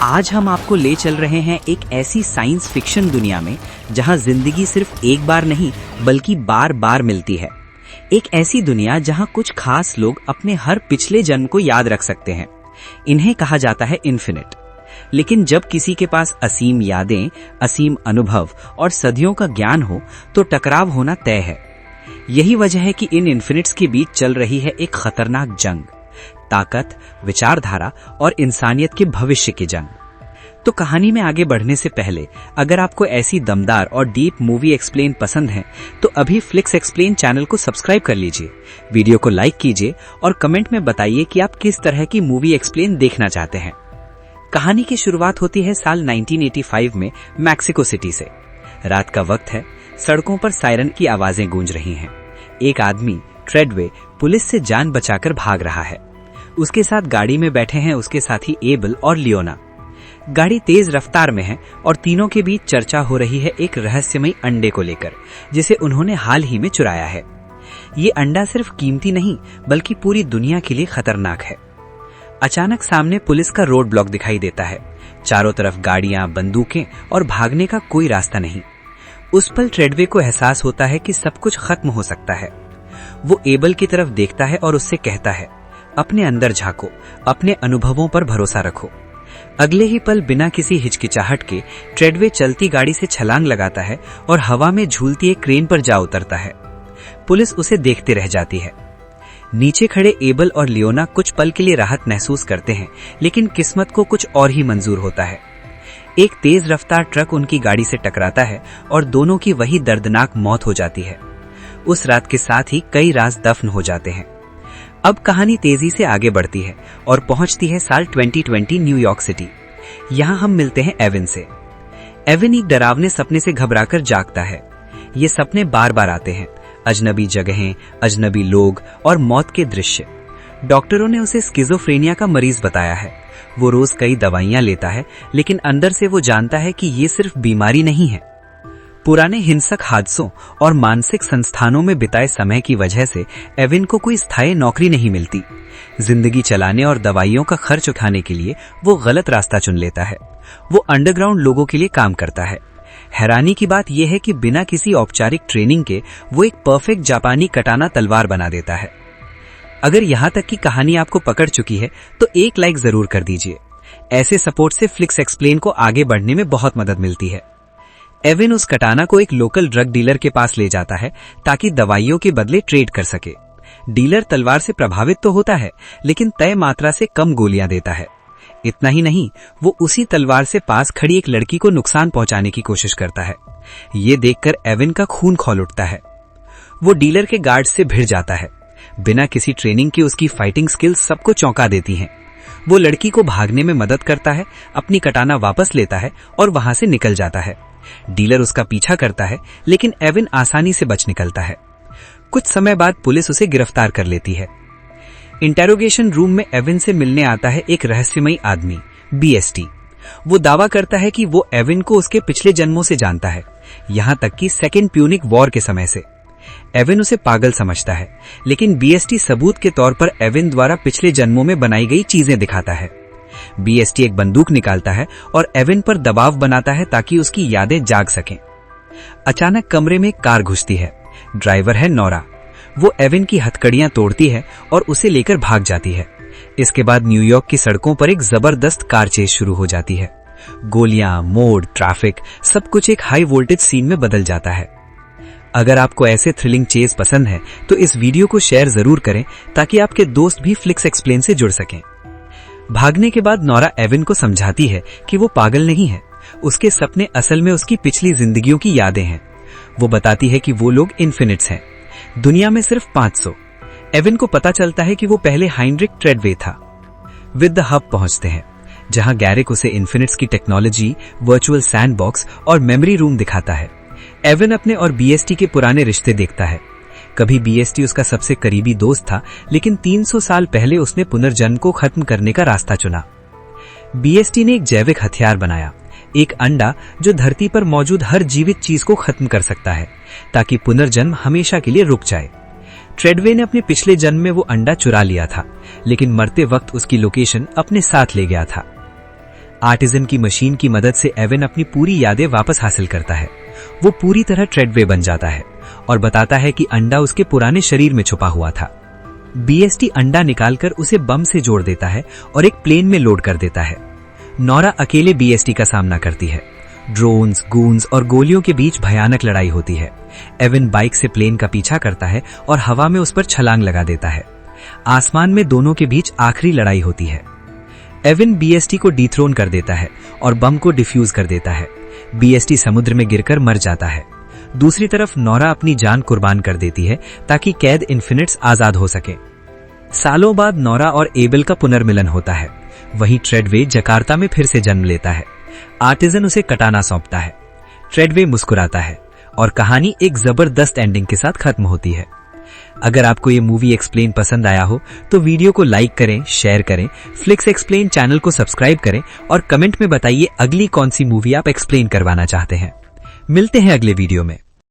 आज हम आपको ले चल रहे हैं एक ऐसी साइंस फिक्शन दुनिया में जहां जिंदगी सिर्फ एक बार नहीं बल्कि बार बार मिलती है। एक ऐसी दुनिया जहां कुछ खास लोग अपने हर पिछले जन्म को याद रख सकते हैं। इन्हें कहा जाता है इन्फिनिट। लेकिन जब किसी के पास असीम यादें, असीम अनुभव और सदियों का ज्ञान हो तो टकराव होना तय है। यही वजह है कि इन इन्फिनिट्स के बीच चल रही है एक खतरनाक जंग, ताकत, विचारधारा और इंसानियत के भविष्य की जंग। तो कहानी में आगे बढ़ने से पहले अगर आपको ऐसी दमदार और डीप मूवी एक्सप्लेन पसंद है तो अभी फ्लिक्स एक्सप्लेन चैनल को सब्सक्राइब कर लीजिए, वीडियो को लाइक कीजिए और कमेंट में बताइए कि आप किस तरह की मूवी एक्सप्लेन देखना चाहते हैं। कहानी की शुरुआत होती है साल 1985 में मैक्सिको सिटी से। रात का वक्त है, सड़कों पर सायरन की आवाजें गूंज रही हैं। एक आदमी ट्रेडवे पुलिस से जान बचाकर भाग रहा है। उसके साथ गाड़ी में बैठे हैं उसके साथी एबल और लियोना। गाड़ी तेज रफ्तार में है और तीनों के बीच चर्चा हो रही है एक रहस्यमयी अंडे को लेकर, जिसे उन्होंने हाल ही में चुराया है। ये अंडा सिर्फ कीमती नहीं बल्कि पूरी दुनिया के लिए खतरनाक है। अचानक सामने पुलिस का रोड ब्लॉक दिखाई देता है। चारों तरफ गाड़ियां, बंदूकें और भागने का कोई रास्ता नहीं। उस पल ट्रेडवे को एहसास होता है कि सब कुछ खत्म हो सकता है। वो एबल की तरफ देखता है और उससे कहता है, अपने अंदर झांको, अपने अनुभवों पर भरोसा रखो। अगले ही पल बिना किसी हिचकिचाहट के ट्रेडवे चलती गाड़ी से छलांग लगाता है और हवा में झूलती एक क्रेन पर जा उतरता है। पुलिस उसे देखते रह जाती है। नीचे खड़े एबल और लियोना कुछ पल के लिए राहत महसूस करते हैं, लेकिन किस्मत को कुछ और ही मंजूर होता है। एक तेज रफ्तार ट्रक उनकी गाड़ी से टकराता है और दोनों की वही दर्दनाक मौत हो जाती है। उस रात के साथ ही कई राज दफन हो जाते हैं। अब कहानी तेजी से आगे बढ़ती है और पहुंचती है साल 2020 न्यूयॉर्क सिटी। यहां हम मिलते हैं एविन से। एविन एक डरावने सपने से घबराकर जागता है। ये सपने बार बार आते हैं, अजनबी जगहें, अजनबी लोग और मौत के दृश्य। डॉक्टरों ने उसे स्किज़ोफ्रेनिया का मरीज बताया है। वो रोज कई दवाइयां लेता है, लेकिन अंदर से वो जानता है कि ये सिर्फ बीमारी नहीं है। पुराने हिंसक हादसों और मानसिक संस्थानों में बिताए समय की वजह से एविन को कोई स्थायी नौकरी नहीं मिलती। जिंदगी चलाने और दवाइयों का खर्च उठाने के लिए वो गलत रास्ता चुन लेता है। वो अंडरग्राउंड लोगों के लिए काम करता है। हैरानी की बात यह है कि बिना किसी औपचारिक ट्रेनिंग के वो एक परफेक्ट जापानी कटाना तलवार बना देता है। अगर यहां तक की कहानी आपको पकड़ चुकी है तो एक लाइक जरूर कर दीजिए। ऐसे सपोर्ट से फ्लिक्स एक्सप्लेन को आगे बढ़ने में बहुत मदद मिलती है। एविन उस कटाना को एक लोकल ड्रग डीलर के पास ले जाता है ताकि दवाइयों के बदले ट्रेड कर सके। डीलर तलवार से प्रभावित तो होता है, लेकिन तय मात्रा से कम गोलियां देता है। इतना ही नहीं, वो उसी तलवार से पास खड़ी एक लड़की को नुकसान पहुंचाने की कोशिश करता है। ये देखकर एविन का खून खौल उठता है। वो डीलर के गार्ड से भिड़ जाता है। बिना किसी ट्रेनिंग के उसकी फाइटिंग स्किल्स सबको चौंका देती हैं। वो लड़की को भागने में मदद करता है, अपनी कटाना वापस लेता है और वहां से निकल जाता है। डीलर उसका पीछा करता है, लेकिन एविन आसानी से बच निकलता है। कुछ समय बाद पुलिस उसे गिरफ्तार कर लेती है। इंटेरोगेशन रूम में एविन से मिलने आता है एक रहस्यमयी आदमी, बीएसटी। वो दावा करता है कि वो एविन को उसके पिछले जन्मों से जानता है, यहां तक कि सेकेंड प्यूनिक वॉर के समय से। एविन उसे पागल समझता है, लेकिन बीएसटी सबूत के तौर पर एविन द्वारा पिछले जन्मों में बनाई गई चीजें दिखाता है। बीएसटी एक बंदूक निकालता है और एविन पर दबाव बनाता है ताकि उसकी यादें जाग सकें। अचानक कमरे में एक कार घुसती है। ड्राइवर है नोरा। वो एविन की हथकड़ियां तोड़ती है और उसे लेकर भाग जाती है। इसके बाद न्यूयॉर्क की सड़कों पर एक जबरदस्त कार चेज शुरू हो जाती है। गोलियां, मोड़, ट्रैफिक, सब कुछ एक हाई वोल्टेज सीन में बदल जाता है। अगर आपको ऐसे थ्रिलिंग चेज पसंद है तो इस वीडियो को शेयर जरूर करें ताकि आपके दोस्त भी फ्लिक्स एक्सप्लेन से जुड़ सकें। भागने के बाद नोरा एविन को समझाती है कि वो पागल नहीं है। उसके सपने असल में उसकी पिछली जिंदगियों की यादें हैं। वो बताती है कि वो लोग इन्फिनिट्स हैं, दुनिया में सिर्फ 500। एविन को पता चलता है कि वो पहले हाइंड्रिक ट्रेडवे था। विद द हब पहुंचते हैं, जहां गैरिक उसे इन्फिनिट्स की टेक्नोलॉजी, वर्चुअल सैंडबॉक्स और मेमोरी रूम दिखाता है। एविन अपने और बीएसटी के पुराने रिश्ते देखता है। कभी बीएसटी उसका सबसे करीबी दोस्त था, लेकिन 300 साल पहले उसने पुनर्जन्म को खत्म करने का रास्ता चुना। बीएसटी ने एक जैविक हथियार बनाया, एक अंडा जो धरती पर मौजूद हर जीवित चीज को खत्म कर सकता है, ताकि पुनर्जन्म हमेशा के लिए रुक जाए। ट्रेडवे ने अपने पिछले जन्म में वो अंडा चुरा लिया था, लेकिन मरते वक्त उसकी लोकेशन अपने साथ ले गया था। आर्टिजन की मशीन की मदद से एवन अपनी पूरी यादें वापस हासिल करता है। वो पूरी तरह ट्रेडवे बन जाता है और बताता है कि अंडा उसके पुराने शरीर में छुपा हुआ था। बीएसटी अंडा निकालकर उसे बम से जोड़ देता है और एक प्लेन में लोड कर देता है। नोरा अकेले बीएसटी का सामना करती है। ड्रोन्स, गूंस और गोलियों के बीच भयानक लड़ाई होती है। एवन बाइक से प्लेन का पीछा करता है और हवा में उस पर छलांग लगा देता है। आसमान में दोनों के बीच आखिरी लड़ाई होती है। एवन बीएसटी को डिथ्रोन कर देता है और बम को डिफ्यूज कर देता है। बीएसटी समुद्र में गिरकर मर जाता है। दूसरी तरफ नोरा अपनी जान कुर्बान कर देती है ताकि कैद इन्फिनिट्स आजाद हो सके। सालों बाद नोरा और एबल का पुनर्मिलन होता है। वहीं ट्रेडवे जकार्ता में फिर से जन्म लेता है। आर्टिजन उसे कटाना सौंपता है। ट्रेडवे मुस्कुराता है और कहानी एक जबरदस्त एंडिंग के साथ खत्म होती है। अगर आपको ये मूवी एक्सप्लेन पसंद आया हो तो वीडियो को लाइक करें, शेयर करें, फ्लिक्स एक्सप्लेन चैनल को सब्सक्राइब करें और कमेंट में बताइए अगली कौन सी मूवी आप एक्सप्लेन करवाना चाहते हैं। मिलते हैं अगले वीडियो में।